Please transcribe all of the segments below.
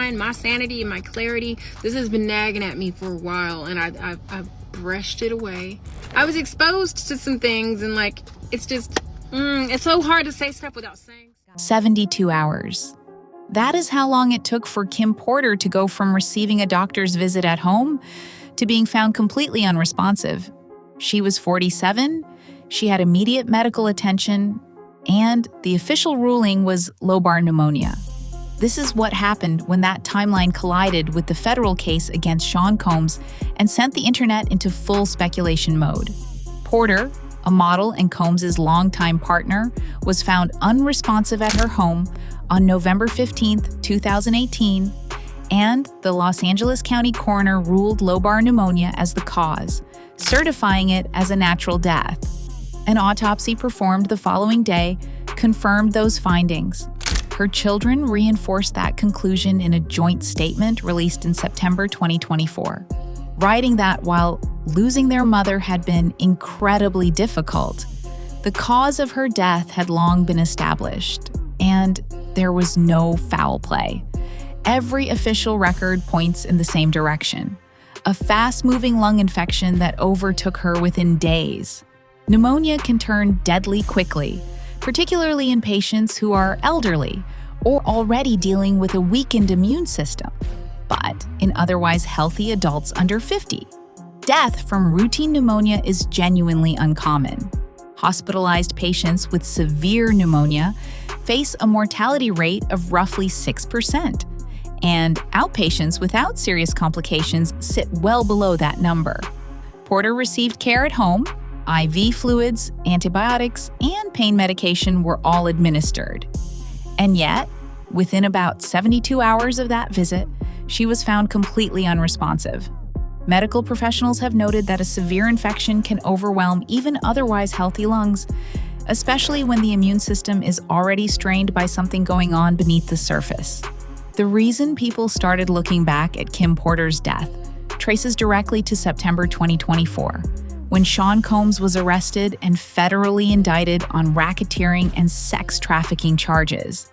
mind, my sanity, and my clarity. This has been nagging at me for a while, and I've brushed it away. I was exposed to some things, and like, it's just, it's so hard to say stuff without saying. 72 hours. That is how long it took for Kim Porter to go from receiving a doctor's visit at home to being found completely unresponsive. She was 47, she had immediate medical attention, and the official ruling was lobar pneumonia. This is what happened when that timeline collided with the federal case against Sean Combs and sent the internet into full speculation mode. Porter, a model and Combs' longtime partner, was found unresponsive at her home on November 15, 2018, and the Los Angeles County coroner ruled lobar pneumonia as the cause, certifying it as a natural death. An autopsy performed the following day confirmed those findings. Her children reinforced that conclusion in a joint statement released in September 2024, writing that while losing their mother had been incredibly difficult, the cause of her death had long been established, and there was no foul play. Every official record points in the same direction: a fast-moving lung infection that overtook her within days. Pneumonia can turn deadly quickly, particularly in patients who are elderly or already dealing with a weakened immune system, but in otherwise healthy adults under 50. Death from routine pneumonia is genuinely uncommon. Hospitalized patients with severe pneumonia face a mortality rate of roughly 6%, and outpatients without serious complications sit well below that number. Porter received care at home. IV fluids, antibiotics, and pain medication were all administered. And yet, within about 72 hours of that visit, she was found completely unresponsive. Medical professionals have noted that a severe infection can overwhelm even otherwise healthy lungs, especially when the immune system is already strained by something going on beneath the surface. The reason people started looking back at Kim Porter's death traces directly to September 2024, when Sean Combs was arrested and federally indicted on racketeering and sex trafficking charges.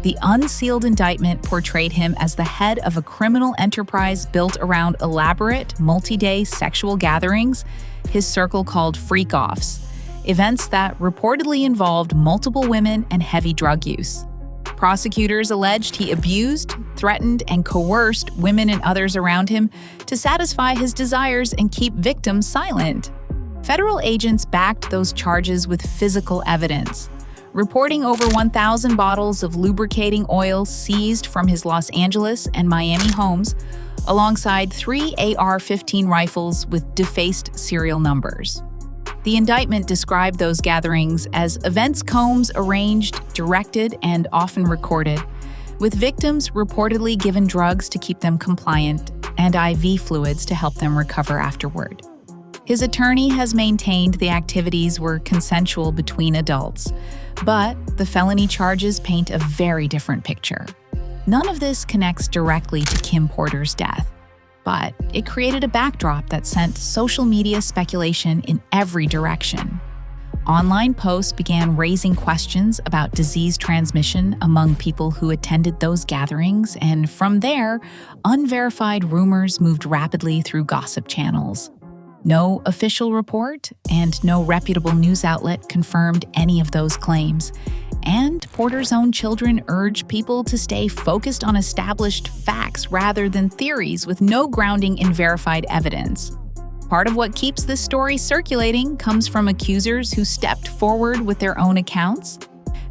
The unsealed indictment portrayed him as the head of a criminal enterprise built around elaborate, multi-day sexual gatherings, his circle called freak-offs, events that reportedly involved multiple women and heavy drug use. Prosecutors alleged he abused, threatened, and coerced women and others around him to satisfy his desires and keep victims silent. Federal agents backed those charges with physical evidence, reporting over 1,000 bottles of lubricating oil seized from his Los Angeles and Miami homes, alongside 3 AR-15 rifles with defaced serial numbers. The indictment described those gatherings as events Combs arranged, directed, and often recorded, with victims reportedly given drugs to keep them compliant and IV fluids to help them recover afterward. His attorney has maintained the activities were consensual between adults, but the felony charges paint a very different picture. None of this connects directly to Kim Porter's death, but it created a backdrop that sent social media speculation in every direction. Online posts began raising questions about disease transmission among people who attended those gatherings, and from there, unverified rumors moved rapidly through gossip channels. No official report and no reputable news outlet confirmed any of those claims, and Porter's own children urged people to stay focused on established facts rather than theories with no grounding in verified evidence. Part of what keeps this story circulating comes from accusers who stepped forward with their own accounts.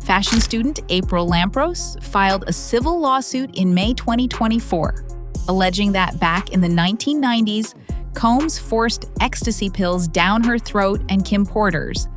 Fashion student April Lampros filed a civil lawsuit in May 2024, alleging that back in the 1990s, Combs forced ecstasy pills down her throat and Kim Porter's,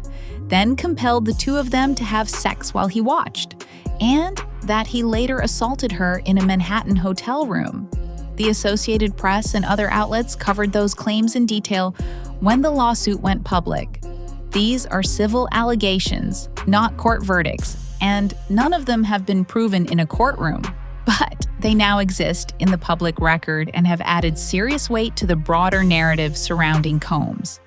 then compelled the two of them to have sex while he watched, and that he later assaulted her in a Manhattan hotel room. The Associated Press and other outlets covered those claims in detail when the lawsuit went public. These are civil allegations, not court verdicts, and none of them have been proven in a courtroom. But they now exist in the public record and have added serious weight to the broader narrative surrounding Combs.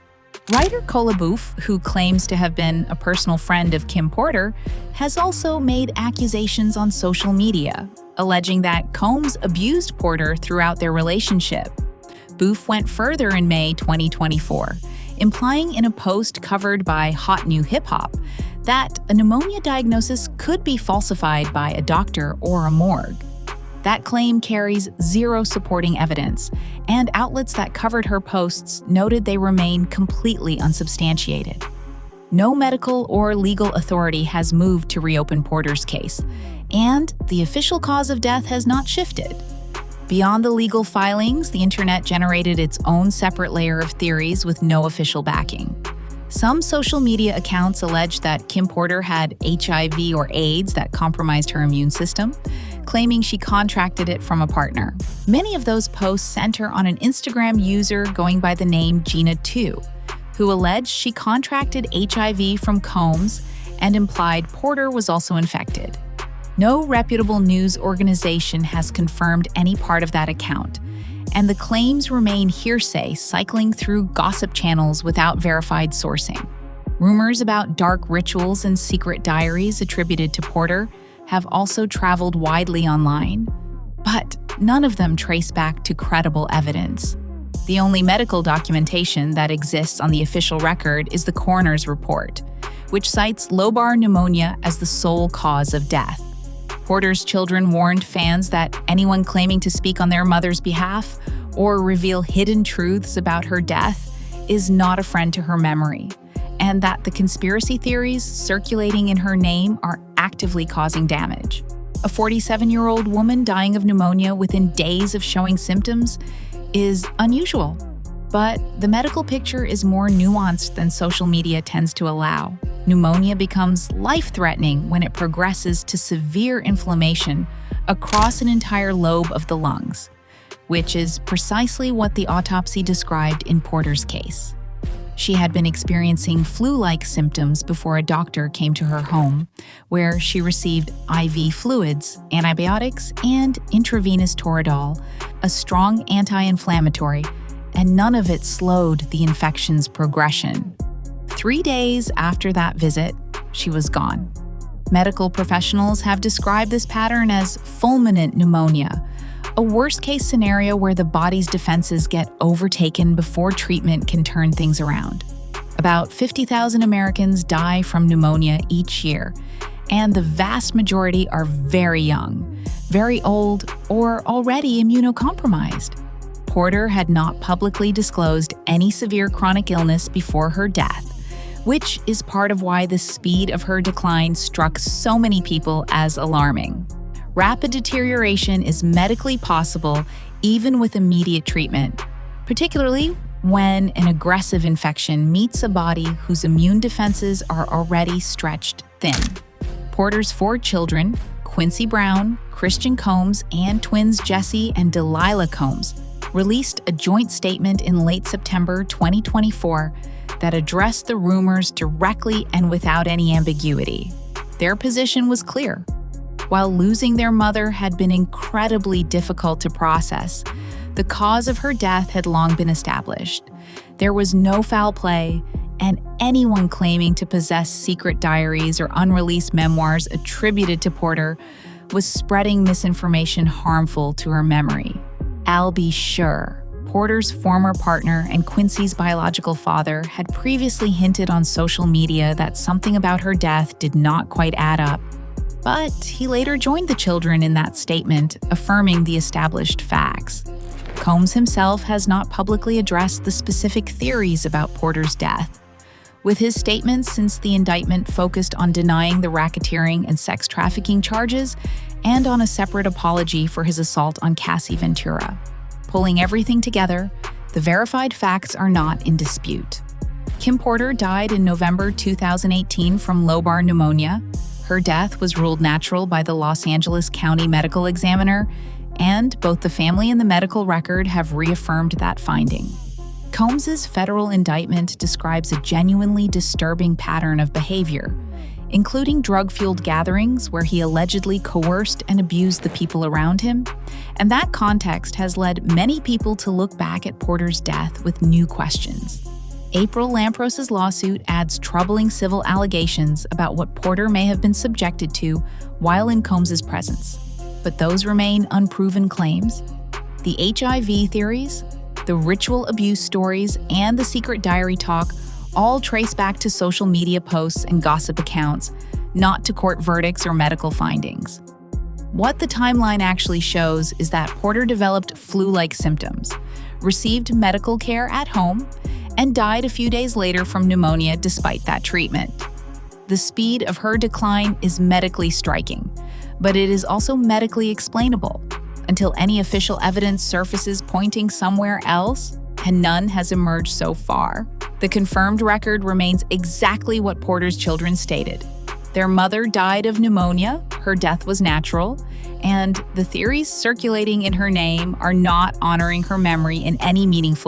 Writer Kola Boof, who claims to have been a personal friend of Kim Porter, has also made accusations on social media. alleging that Combs abused Porter throughout their relationship. Boof went further in May 2024, implying in a post covered by Hot New Hip Hop that a pneumonia diagnosis could be falsified by a doctor or a morgue. That claim carries zero supporting evidence, and outlets that covered her posts noted they remain completely unsubstantiated. No medical or legal authority has moved to reopen Porter's case, and the official cause of death has not shifted. Beyond the legal filings, the internet generated its own separate layer of theories with no official backing. Some social media accounts allege that Kim Porter had HIV or AIDS that compromised her immune system, claiming she contracted it from a partner. Many of those posts center on an Instagram user going by the name Gina2, who alleged she contracted HIV from Combs and implied Porter was also infected. No reputable news organization has confirmed any part of that account, and the claims remain hearsay, cycling through gossip channels without verified sourcing. Rumors about dark rituals and secret diaries attributed to Porter have also traveled widely online, but none of them trace back to credible evidence. The only medical documentation that exists on the official record is the coroner's report, which cites lobar pneumonia as the sole cause of death. Porter's children warned fans that anyone claiming to speak on their mother's behalf or reveal hidden truths about her death is not a friend to her memory, and that the conspiracy theories circulating in her name are actively causing damage. A 47-year-old woman dying of pneumonia within days of showing symptoms is unusual, but the medical picture is more nuanced than social media tends to allow. Pneumonia becomes life-threatening when it progresses to severe inflammation across an entire lobe of the lungs, which is precisely what the autopsy described in Porter's case. She had been experiencing flu-like symptoms before a doctor came to her home, where she received IV fluids, antibiotics, and intravenous Toradol, a strong anti-inflammatory, and none of it slowed the infection's progression. 3 days after that visit, she was gone. Medical professionals have described this pattern as fulminant pneumonia, a worst-case scenario where the body's defenses get overtaken before treatment can turn things around. About 50,000 Americans die from pneumonia each year, and the vast majority are very young, very old, or already immunocompromised. Porter had not publicly disclosed any severe chronic illness before her death, which is part of why the speed of her decline struck so many people as alarming. Rapid deterioration is medically possible even with immediate treatment, particularly when an aggressive infection meets a body whose immune defenses are already stretched thin. Porter's 4 children, Quincy Brown, Christian Combs, and twins Jesse and Delilah Combs, released a joint statement in late September 2024 that addressed the rumors directly and without any ambiguity. Their position was clear. While losing their mother had been incredibly difficult to process, the cause of her death had long been established. There was no foul play, and anyone claiming to possess secret diaries or unreleased memoirs attributed to Porter was spreading misinformation harmful to her memory. I'll be sure. Porter's former partner and Quincy's biological father had previously hinted on social media that something about her death did not quite add up. But he later joined the children in that statement, affirming the established facts. Combs himself has not publicly addressed the specific theories about Porter's death, with his statements since the indictment focused on denying the racketeering and sex trafficking charges and on a separate apology for his assault on Cassie Ventura. Pulling everything together, the verified facts are not in dispute. Kim Porter died in November 2018 from lobar pneumonia. Her death was ruled natural by the Los Angeles County Medical Examiner, and both the family and the medical record have reaffirmed that finding. Combs's federal indictment describes a genuinely disturbing pattern of behavior, including drug-fueled gatherings where he allegedly coerced and abused the people around him, and that context has led many people to look back at Porter's death with new questions. April Lampros's lawsuit adds troubling civil allegations about what Porter may have been subjected to while in Combs's presence. But those remain unproven claims. The HIV theories, the ritual abuse stories, and the secret diary talk all trace back to social media posts and gossip accounts, not to court verdicts or medical findings. What the timeline actually shows is that Porter developed flu-like symptoms, received medical care at home, and died a few days later from pneumonia despite that treatment. The speed of her decline is medically striking, but it is also medically explainable until any official evidence surfaces pointing somewhere else, and none has emerged so far. The confirmed record remains exactly what Porter's children stated. Their mother died of pneumonia, her death was natural, and the theories circulating in her name are not honoring her memory in any meaningful